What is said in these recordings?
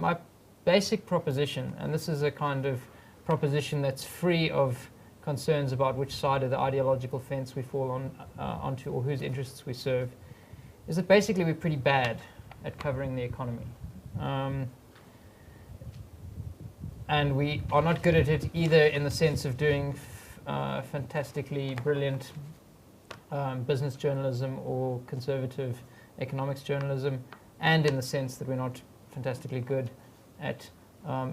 my basic proposition, and this is a kind of proposition that's free of concerns about which side of the ideological fence we fall onto or whose interests we serve, is that basically we're pretty bad at covering the economy. And we are not good at it either in the sense of doing fantastically brilliant business journalism or conservative economics journalism, and in the sense that we're not fantastically good at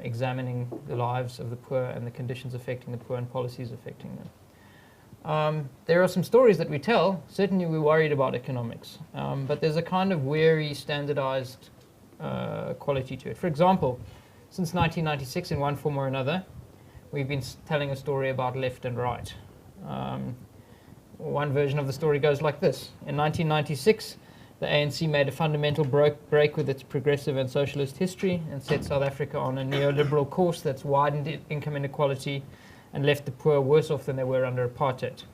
examining the lives of the poor and the conditions affecting the poor and policies affecting them. There are some stories that we tell. Certainly we're worried about economics, but there's a kind of weary, standardized quality to it. For example, since 1996, in one form or another, we've been telling a story about left and right. One version of the story goes like this. In 1996, the ANC made a fundamental break with its progressive and socialist history and set South Africa on a neoliberal course that's widened income inequality and left the poor worse off than they were under apartheid.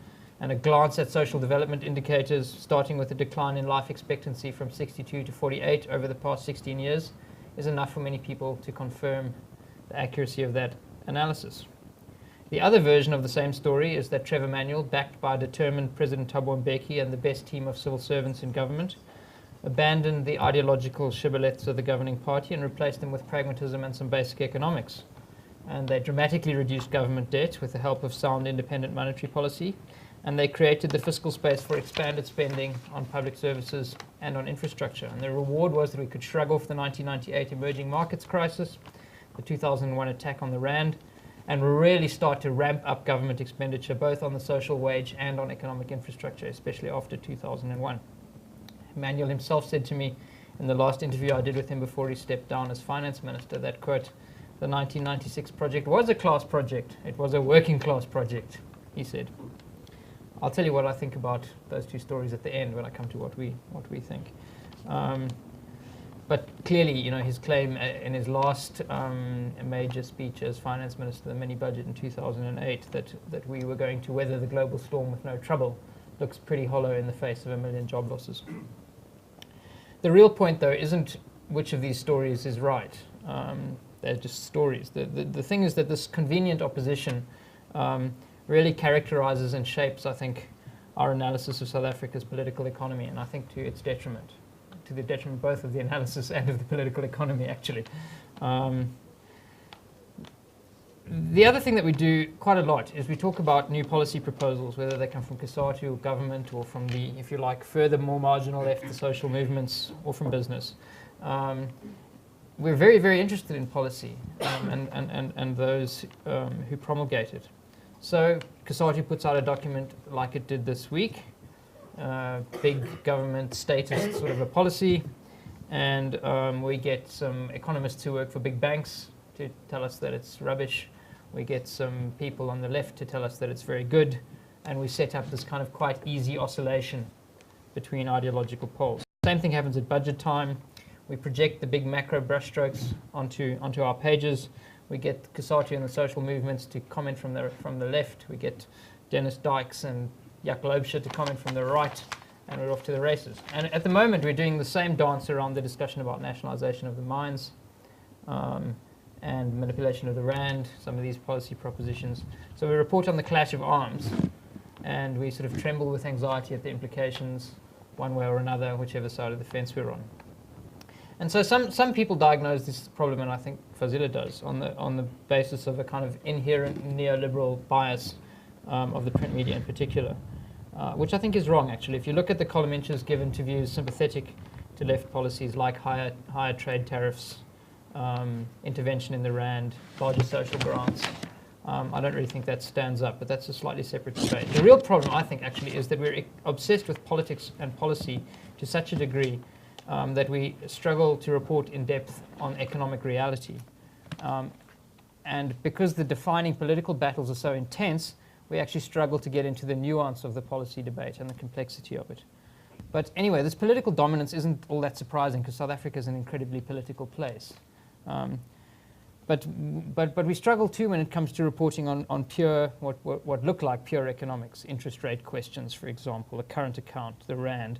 And a glance at social development indicators, starting with a decline in life expectancy from 62 to 48 over the past 16 years, is enough for many people to confirm the accuracy of that analysis. The other version of the same story is that Trevor Manuel, backed by determined President Thabo Mbeki and the best team of civil servants in government, abandoned the ideological shibboleths of the governing party and replaced them with pragmatism and some basic economics. And they dramatically reduced government debt with the help of sound independent monetary policy, and they created the fiscal space for expanded spending on public services and on infrastructure. And the reward was that we could shrug off the 1998 emerging markets crisis, the 2001 attack on the rand, and really start to ramp up government expenditure both on the social wage and on economic infrastructure, especially after 2001. Manuel himself said to me in the last interview I did with him before he stepped down as finance minister that, quote, the 1996 project was a class project. It was a working class project, he said. I'll tell you what I think about those two stories at the end when I come to what we think. But clearly, you know, his claim in his last major speech as finance minister, the mini budget in 2008, that we were going to weather the global storm with no trouble, looks pretty hollow in the face of 1 million job losses. The real point, though, isn't which of these stories is right. They're just stories. The thing is that this convenient opposition really characterizes and shapes, I think, our analysis of South Africa's political economy, and I think to its detriment, to the detriment both of the analysis and of the political economy, actually. The other thing that we do quite a lot is we talk about new policy proposals, whether they come from COSATU or government or from the, if you like, further more marginal left, the social movements, or from business. We're very, very interested in policy and those who promulgate it. So COSATU puts out a document like it did this week, big government statist sort of a policy, and we get some economists who work for big banks to tell us that it's rubbish. We get some people on the left to tell us that it's very good, and we set up this kind of quite easy oscillation between ideological poles. Same thing happens at budget time. We project the big macro brushstrokes onto our pages. We get COSATU and the social movements to comment from the left. We get Dennis Dykes and Jack Loebscher to comment from the right, and we're off to the races. And at the moment, we're doing the same dance around the discussion about nationalization of the mines and manipulation of the rand, some of these policy propositions. So we report on the clash of arms, and we sort of tremble with anxiety at the implications, one way or another, whichever side of the fence we're on. And so some people diagnose this problem, and I think Fazila does, on the basis of a kind of inherent neoliberal bias of the print media in particular, which I think is wrong, actually. If you look at the column inches given to views sympathetic to left policies like higher trade tariffs, intervention in the rand, larger social grants, I don't really think that stands up, but that's a slightly separate debate. The real problem, I think, actually, is that we're obsessed with politics and policy to such a degree that we struggle to report in depth on economic reality. And because the defining political battles are so intense, we actually struggle to get into the nuance of the policy debate and the complexity of it. But anyway, this political dominance isn't all that surprising because South Africa is an incredibly political place. But we struggle too when it comes to reporting on pure, what look like pure economics, interest rate questions, for example, a current account, the rand,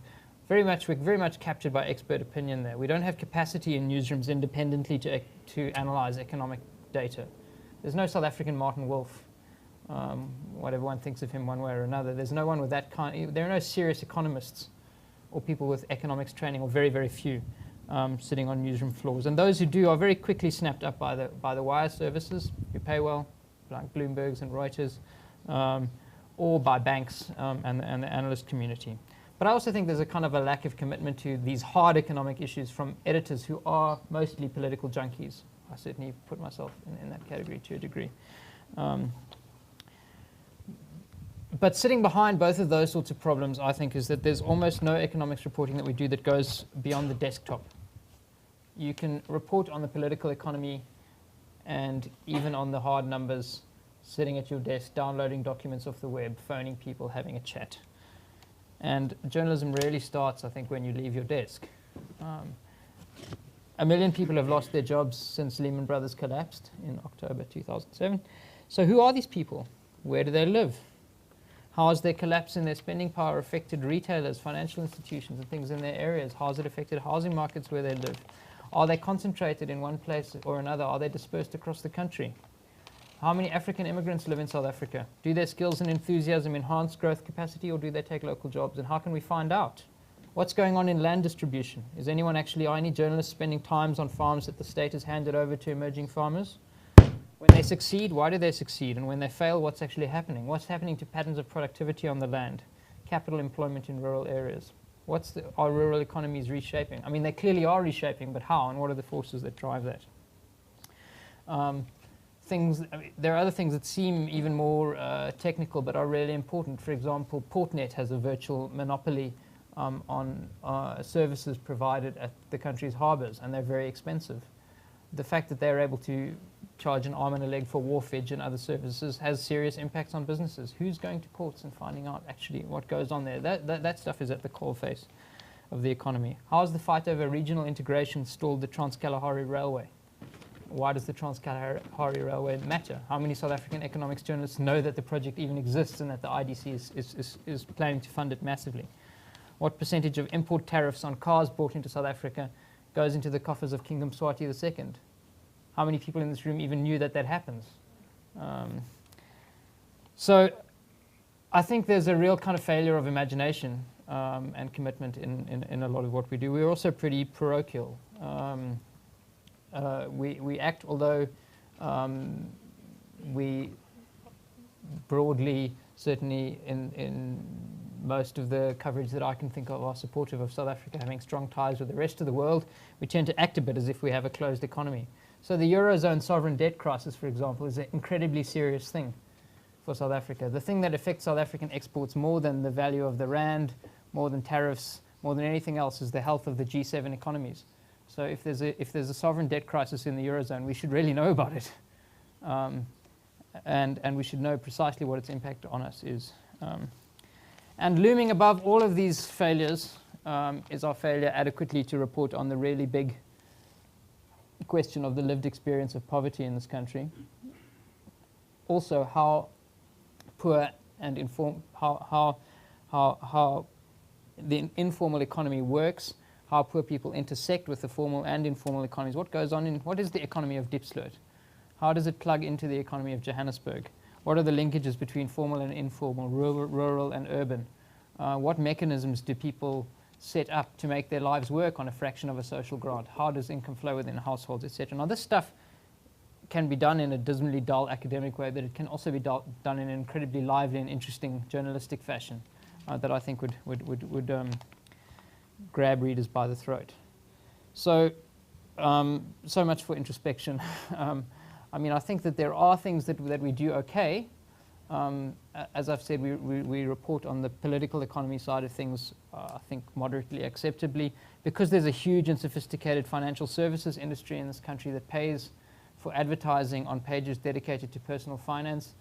we're very much captured by expert opinion there. We don't have capacity in newsrooms independently to analyze economic data. There's no South African Martin Wolf, whatever one thinks of him one way or another. There's no one with that kind. There are no serious economists or people with economics training, or very, very few, sitting on newsroom floors. And those who do are very quickly snapped up by the wire services who pay well, like Bloomberg's and Reuters, or by banks and the analyst community. But I also think there's a kind of a lack of commitment to these hard economic issues from editors who are mostly political junkies. I certainly put myself in that category to a degree. But sitting behind both of those sorts of problems, I think, is that there's almost no economics reporting that we do that goes beyond the desktop. You can report on the political economy and even on the hard numbers, sitting at your desk, downloading documents off the web, phoning people, having a chat. And journalism really starts, I think, when you leave your desk. 1 million people have lost their jobs since Lehman Brothers collapsed in October 2007. So who are these people? Where do they live? How has their collapse in their spending power affected retailers, financial institutions, and things in their areas? How has it affected housing markets where they live? Are they concentrated in one place or another? Are they dispersed across the country? How many African immigrants live in South Africa? Do their skills and enthusiasm enhance growth capacity, or do they take local jobs? And how can we find out? What's going on in land distribution? Are any journalists spending times on farms that the state has handed over to emerging farmers? When they succeed, why do they succeed? And when they fail, what's actually happening? What's happening to patterns of productivity on the land? Capital employment in rural areas? Are rural economies reshaping? I mean, they clearly are reshaping, but how? And what are the forces that drive that? There are other things that seem even more technical but are really important. For example, Portnet has a virtual monopoly on services provided at the country's harbours, and they're very expensive. The fact that they're able to charge an arm and a leg for wharfage and other services has serious impacts on businesses. Who's going to ports and finding out actually what goes on there? That stuff is at the coalface of the economy. How has the fight over regional integration stalled the Trans-Kalahari Railway? Why does the Trans-Kalahari Railway matter? How many South African economics journalists know that the project even exists and that the IDC is planning to fund it massively? What percentage of import tariffs on cars brought into South Africa goes into the coffers of Kingdom Swati II? How many people in this room even knew that happens? So I think there's a real kind of failure of imagination and commitment in a lot of what we do. We're also pretty parochial. We act, although we broadly, certainly in most of the coverage that I can think of, are supportive of South Africa having strong ties with the rest of the world. We tend to act a bit as if we have a closed economy. So the Eurozone sovereign debt crisis, for example, is an incredibly serious thing for South Africa. The thing that affects South African exports more than the value of the rand, more than tariffs, more than anything else, is the health of the G7 economies. So if there's a sovereign debt crisis in the Eurozone, we should really know about it. And we should know precisely what its impact on us is. And looming above all of these failures is our failure adequately to report on the really big question of the lived experience of poverty in this country. Also, how poor and how the informal economy works, how poor people intersect with the formal and informal economies. What goes on what is the economy of Diepsloot? How does it plug into the economy of Johannesburg? What are the linkages between formal and informal, rural and urban? What mechanisms do people set up to make their lives work on a fraction of a social grant? How does income flow within households, etc.? Now, this stuff can be done in a dismally dull academic way, but it can also be done in an incredibly lively and interesting journalistic fashion that I think would grab readers by the throat. So, so much for introspection. I mean, I think that there are things that we do okay. As I've said, we report on the political economy side of things, I think, moderately acceptably. Because there's a huge and sophisticated financial services industry in this country that pays for advertising on pages dedicated to personal finance.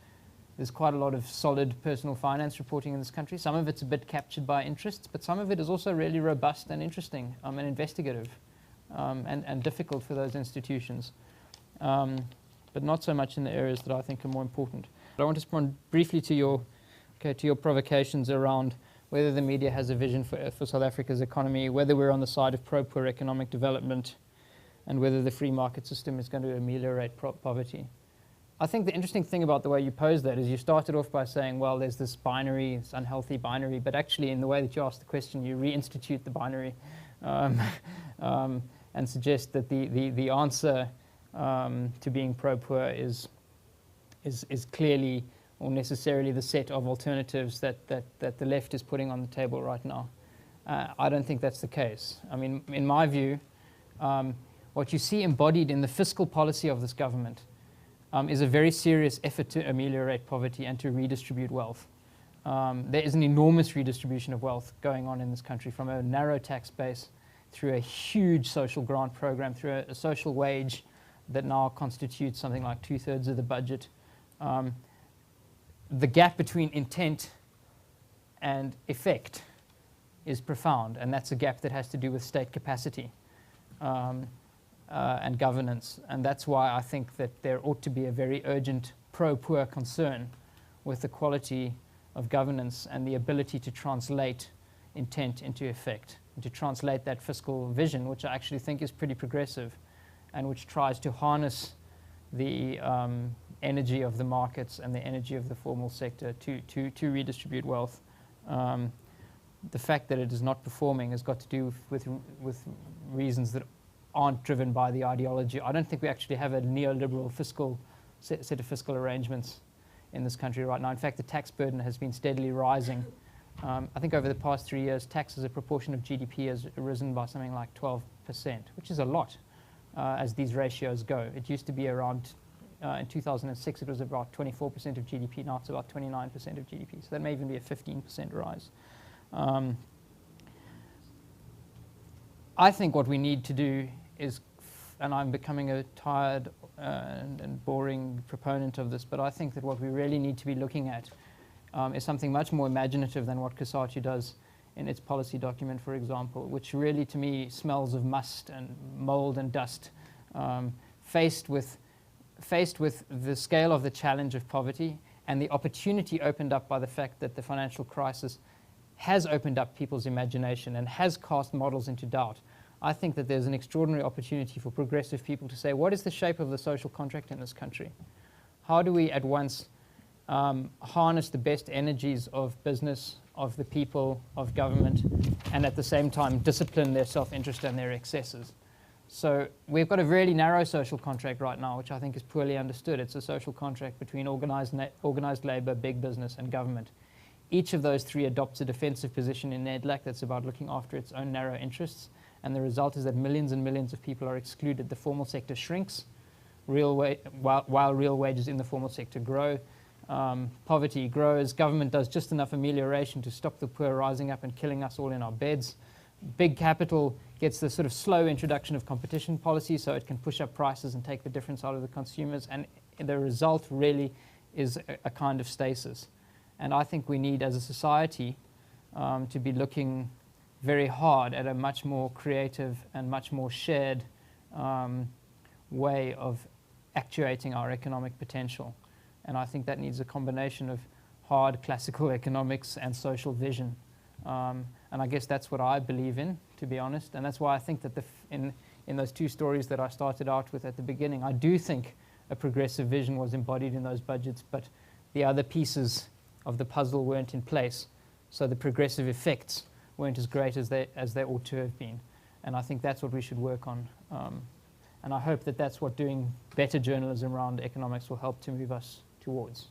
There's quite a lot of solid personal finance reporting in this country. Some of it's a bit captured by interests, but some of it is also really robust and interesting and investigative and difficult for those institutions. But not so much in the areas that I think are more important. But I want to respond briefly to your provocations around whether the media has a vision for South Africa's economy, whether we're on the side of pro-poor economic development, and whether the free market system is going to ameliorate poverty. I think the interesting thing about the way you pose that is you started off by saying, well, there's this binary, this unhealthy binary, but actually in the way that you asked the question, you reinstitute the binary and suggest that the answer to being pro-poor is clearly or necessarily the set of alternatives that the left is putting on the table right now. I don't think that's the case. I mean, in my view, what you see embodied in the fiscal policy of this government is a very serious effort to ameliorate poverty and to redistribute wealth. There is an enormous redistribution of wealth going on in this country, from a narrow tax base through a huge social grant program, through a social wage that now constitutes something like 2/3 of the budget. The gap between intent and effect is profound, and that's a gap that has to do with state capacity and governance. And that's why I think that there ought to be a very urgent pro-poor concern with the quality of governance and the ability to translate intent into effect, and to translate that fiscal vision, which I actually think is pretty progressive and which tries to harness the energy of the markets and the energy of the formal sector to redistribute wealth. The fact that it is not performing has got to do with reasons that aren't driven by the ideology. I don't think we actually have a neoliberal set of fiscal arrangements in this country right now. In fact, the tax burden has been steadily rising. I think over the past 3 years, tax as a proportion of GDP has risen by something like 12%, which is a lot as these ratios go. It used to be around, in 2006, it was about 24% of GDP. Now it's about 29% of GDP. So that may even be a 15% rise. I think what we need to do is, and I'm becoming a tired and boring proponent of this, but I think that what we really need to be looking at is something much more imaginative than what COSATU does in its policy document, for example, which really to me smells of must and mold and dust. Faced with the scale of the challenge of poverty and the opportunity opened up by the fact that the financial crisis has opened up people's imagination and has cast models into doubt, I think that there's an extraordinary opportunity for progressive people to say, what is the shape of the social contract in this country? How do we at once harness the best energies of business, of the people, of government, and at the same time discipline their self-interest and their excesses? So we've got a really narrow social contract right now, which I think is poorly understood. It's a social contract between organized labor, big business, and government. Each of those three adopts a defensive position in NEDLAC that's about looking after its own narrow interests, and the result is that millions and millions of people are excluded. The formal sector shrinks while real wages in the formal sector grow. Poverty grows. Government does just enough amelioration to stop the poor rising up and killing us all in our beds. Big capital gets the sort of slow introduction of competition policy so it can push up prices and take the difference out of the consumers, and the result really is a kind of stasis. And I think we need, as a society, to be looking very hard at a much more creative and much more shared way of actuating our economic potential. And I think that needs a combination of hard classical economics and social vision. And I guess that's what I believe in, to be honest. And that's why I think that in those two stories that I started out with at the beginning, I do think a progressive vision was embodied in those budgets, but the other pieces of the puzzle weren't in place. So the progressive effects weren't as great as they ought to have been. And I think that's what we should work on. And I hope that that's what doing better journalism around economics will help to move us towards.